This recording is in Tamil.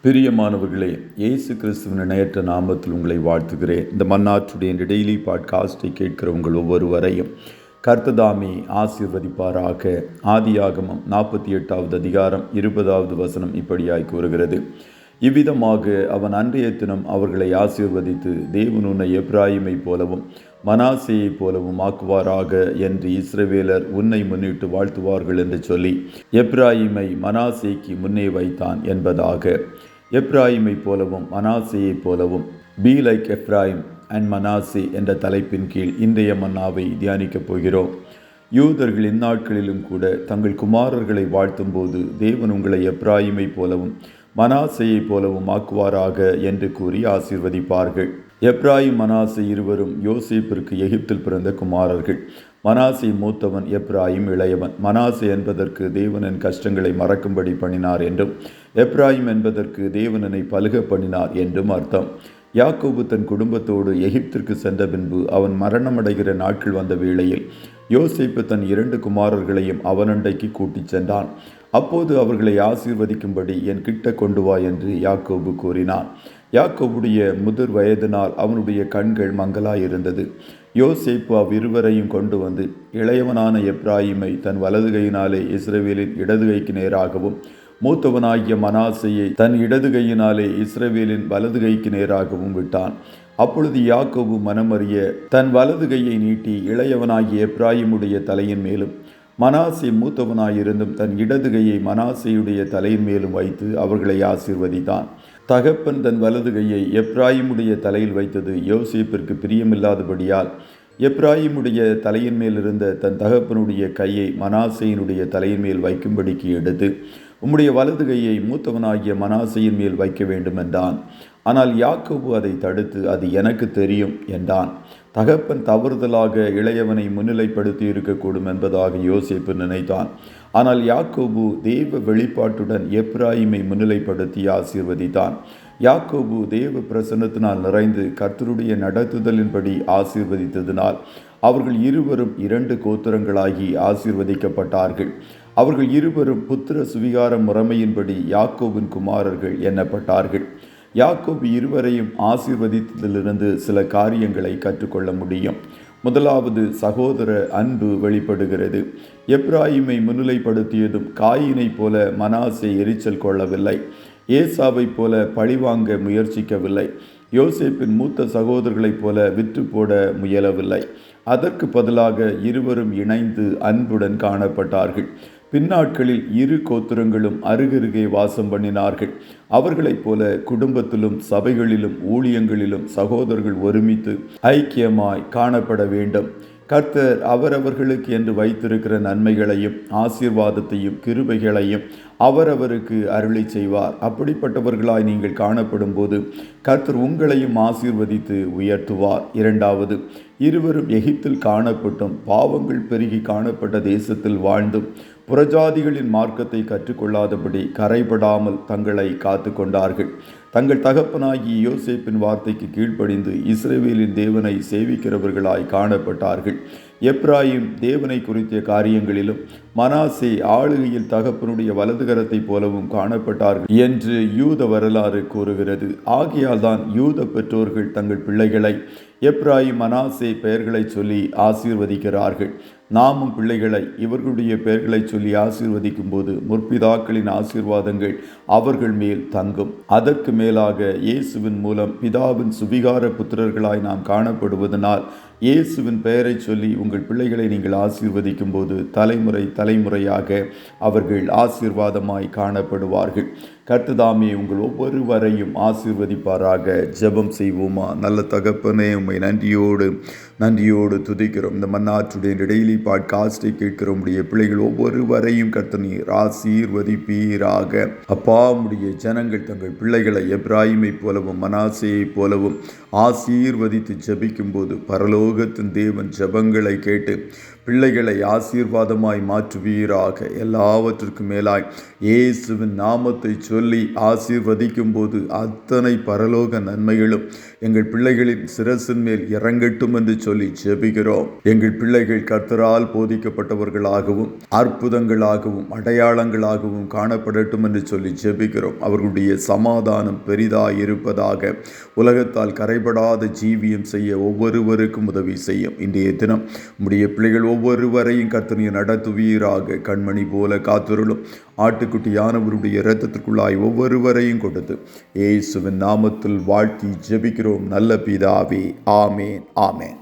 பிரியமானவர்களே, இயேசு கிறிஸ்துவின் இணையற்ற நாமத்தில் உங்களை வாழ்த்துகிறேன். இந்த மன்னாற்றுடைய டெய்லி பாட்காஸ்டை கேட்கிற உங்கள் ஒவ்வொருவரையும் கர்த்ததாமே ஆசீர்வதிப்பாராக. ஆதியாகமம் 48வது அதிகாரம் 20வது வசனம் இப்படியாய் கூறுகிறது: இவ்விதமாக அவன் அன்றைய தினம் அவர்களை ஆசீர்வதித்து, தேவன் உன்னை எப்பிராயீமை போலவும் மனாசேயைப் போலவும் ஆக்குவாராக என்று இஸ்ரவேலர் உன்னை முன்னிட்டு வாழ்த்துவார்கள் என்று சொல்லி எப்பிராயீமை மனாசேய்க்கு முன்னே வைத்தான் என்பதாக. எப்பிராயீமை போலவும் மனாசேயைப் போலவும், be like Ephraim and Manasseh என்ற தலைப்பின் கீழ் இன்றைய மன்னாவை தியானிக்கப் போகிறோம். யூதர்கள் இந்நாட்களிலும் கூட தங்கள் குமாரர்களை வாழ்த்தும் போது, தேவன் உங்களை எப்பிராயீமை போலவும் மனாசேயைப் போலவும் ஆக்குவாராக என்று கூறி ஆசீர்வதிப்பார்கள். எப்ராயிம் மனாசே இருவரும் யோசேப்பிற்கு எகிப்தில் பிறந்த குமாரர்கள். மனாசே மூத்தவன், எப்ராயிம் இளையவன். மனாசே என்பதற்கு தேவனின் கஷ்டங்களை மறக்கும்படி பண்ணினார் என்றும், எப்ராயிம் என்பதற்கு தேவனனை பலுக பண்ணினார் என்றும் அர்த்தம். யாக்கோபு தன் குடும்பத்தோடு எகிப்திற்கு சென்ற பின்பு அவன் மரணமடைகிற நாட்கள் வந்த வேளையில் யோசேப்பு தன் 2 குமாரர்களையும் அவனண்டைக்கு கூட்டிச் சென்றான். அப்போது அவர்களை ஆசீர்வதிக்கும்படி என் கிட்ட கொண்டு வா என்று யாக்கோபு கூறினான். யாக்கோபுடைய முதிர் வயதினால் அவனுடைய கண்கள் மங்கலாயிருந்தது. யோசேப்பு அவ்விருவரையும் கொண்டு வந்து, இளையவனான எப்ராயிமை தன் வலது கையினாலே இஸ்ரவேலின் இடது கைக்கு நேராகவும், மூத்தவனாகிய மனாசேயை தன் இடது கையினாலே இஸ்ரவேலின் வலது கைக்கு நேராகவும் விட்டான். அப்பொழுது யாக்கோபு மனமறிய தன் வலது கையை நீட்டி இளையவனாகிய எப்ராயிமுடைய தலையின் மேலும், மனாசே மூத்தவனாயிருந்தும் தன் இடது கையை மனாசேயுடைய தலையின் மேலும் வைத்து அவர்களை ஆசீர்வதித்தான். தகப்பன் தன் வலது கையை எப்ராயிமுடைய தலையில் வைத்தது யோசேப்பிற்கு பிரியமில்லாதபடியால், எப்ராயிமுடைய தலையின் மேல் இருந்த தன் தகப்பனுடைய கையை மனாசேயினுடைய தலையின் மேல் வைக்கும்படிக்கு எடுத்து, உம்முடைய வலது கையை மூத்தவனாகிய மனாசேயின் மேல் வைக்க வேண்டும் என்றான். ஆனால் யாக்கோபு அதை தடுத்து, அது எனக்கு தெரியும் என்றான். தகப்பன் தவறுதலாக இளையவனை முன்னிலைப்படுத்தி இருக்கக்கூடும் என்பதாக யோசேப்பு நினைத்தான். ஆனால் யாக்கோபு தேவ வெளிப்பாட்டுடன் எப்ராயிமை முன்னிலைப்படுத்தி ஆசீர்வதித்தான். யாக்கோபு தேவ பிரசன்னத்தினால் நிறைந்து கர்த்தருடைய நடத்துதலின்படி ஆசீர்வதித்ததினால் அவர்கள் இருவரும் 2 கோத்திரங்களாகி ஆசீர்வதிக்கப்பட்டார்கள். அவர்கள் இருவரும் புத்திர சுவிகார முறைமையின்படி யாக்கோபின் குமாரர்கள் எண்ணப்பட்டார்கள். யாக்கோபு இருவரையும் ஆசீர்வதித்ததிலிருந்து சில காரியங்களை கற்றுக்கொள்ள முடியும். முதலாவது, சகோதர அன்பு வெளிப்படுகிறது. எப்ராயிமை முன்னிலைப்படுத்தியதும் காயினை போல மனாசே எரிச்சல் கொள்ளவில்லை. ஏசாவைப் போல பழிவாங்க முயற்சிக்கவில்லை. யோசேப்பின் மூத்த சகோதரர்களைப் போல விற்று போட முயலவில்லை. அதற்கு பதிலாக இருவரும் இணைந்து அன்புடன் காணப்பட்டார்கள். பின்னாட்களில் 2 கோத்திரங்களும் அருகருகே வாசம் பண்ணினார்கள். அவர்களைப் போல குடும்பத்திலும் சபைகளிலும் ஊழியங்களிலும் சகோதரர்கள் ஒருமித்து ஐக்கியமாய் காணப்பட வேண்டும். கர்த்தர் அவரவர்களுக்கு என்று வைத்திருக்கிற நன்மைகளையும் ஆசீர்வாதத்தையும் கிருபைகளையும் அவரவருக்கு அருளி செய்வார். அப்படிப்பட்டவர்களாய் நீங்கள் காணப்படும் போது கர்த்தர் உங்களையும் ஆசீர்வதித்து உயர்த்துவார். இரண்டாவது, இருவரும் எகிப்தில் காணப்பட்டும் பாவங்கள் பெருகி காணப்பட்ட தேசத்தில் வாழ்ந்தும் புறஜாதிகளின் மார்க்கத்தை கற்றுக்கொள்ளாதபடி கரைபடாமல் தங்களை காத்து கொண்டார்கள். தங்கள் தகப்பனாகி யோசேப்பின் வார்த்தைக்கு கீழ்ப்படிந்து இஸ்ரவேலின் தேவனை சேவிக்கிறவர்களாய் காணப்பட்டார்கள். எப்ராயிம் தேவனை குறித்த காரியங்களிலும், மனாசே ஆளுகையில் தகப்பனுடைய வலதுகரத்தை போலவும் காணப்பட்டார்கள் என்று யூத வரலாறு கூறுகிறது. ஆகையால் தான் யூத பெற்றோர்கள் தங்கள் பிள்ளைகளை எப்ராயிம் மனாசே பெயர்களை சொல்லி ஆசீர்வதிக்கிறார்கள். நாமும் பிள்ளைகளை இவர்களுடைய பெயர்களை சொல்லி ஆசீர்வதிக்கும் போது முற்பிதாக்களின் ஆசீர்வாதங்கள் அவர்கள் மேல் தங்கும். அதற்கு மேலாக இயேசுவின் மூலம் பிதாவின் சுவிகார புத்திரர்களாய் நாம் காணப்படுவதனால் இயேசுவின் பெயரை சொல்லி உங்கள் பிள்ளைகளை நீங்கள் ஆசீர்வதிக்கும் போது தலைமுறையாக அவர்கள் ஆசீர்வாதமாய் காணப்படுவார்கள். கர்த்ததாமே உங்கள் ஒவ்வொருவரையும் ஆசீர்வதிப்பாராக. ஜெபம் செய்வோமா? நல்ல தகப்பனே, உம்மை நன்றியோடு துதிக்கிறோம். இந்த மன்னாற்றுடைய டெய்லி பாட்காஸ்டை கேட்கிற உடைய பிள்ளைகள் ஒவ்வொருவரையும் கர்த்தர் நீர் ஆசீர்வதிப்பீராக. அப்பா, உடைய ஜனங்கள் தங்கள் பிள்ளைகளை எப்ராயிமை போலவும் மனாசேயை போலவும் ஆசீர்வதித்து ஜெபிக்கும் போது பரலோகத்தின் தேவன் ஜெபங்களை கேட்டு பிள்ளைகளை ஆசீர்வாதமாய் மாற்றுவீராக. எல்லாவற்றிற்கும் மேலாய் இயேசுவின் நாமத்தை சொல்லி ஆசீர்வதிக்கும் போது அத்தனை பரலோக நன்மைகளும் எங்கள் பிள்ளைகளின் சிரசின் மேல் இறங்கட்டும் என்று சொல்லி ஜெபிக்கிறோம். எங்கள் பிள்ளைகள் கர்த்தரால் போதிக்கப்பட்டவர்களாகவும் அற்புதங்களாகவும் அடையாளங்களாகவும் காணப்படட்டும் என்று சொல்லி ஜெபிக்கிறோம். அவர்களுடைய சமாதானம் பெரிதாய் இருப்பதாக. உலகத்தால் கரைபடாத ஜீவியம் செய்ய ஒவ்வொருவருக்கும் உதவி செய்யும். இன்றைய தினம் உம்முடைய பிள்ளைகள் ஒவ்வொருவரையும் கர்த்தர் நடத்துவீராக. கண்மணி போல காத்துருளும். ஆட்டுக்குட்டியானவருடைய இரத்தத்திற்குள்ளாய் ஒவ்வொருவரையும் கொடுத்து இயேசுவின் நாமத்தில் வாழ்த்தி ஜெபிக்கிறோம் நல்ல பிதாவே. ஆமேன், ஆமேன்.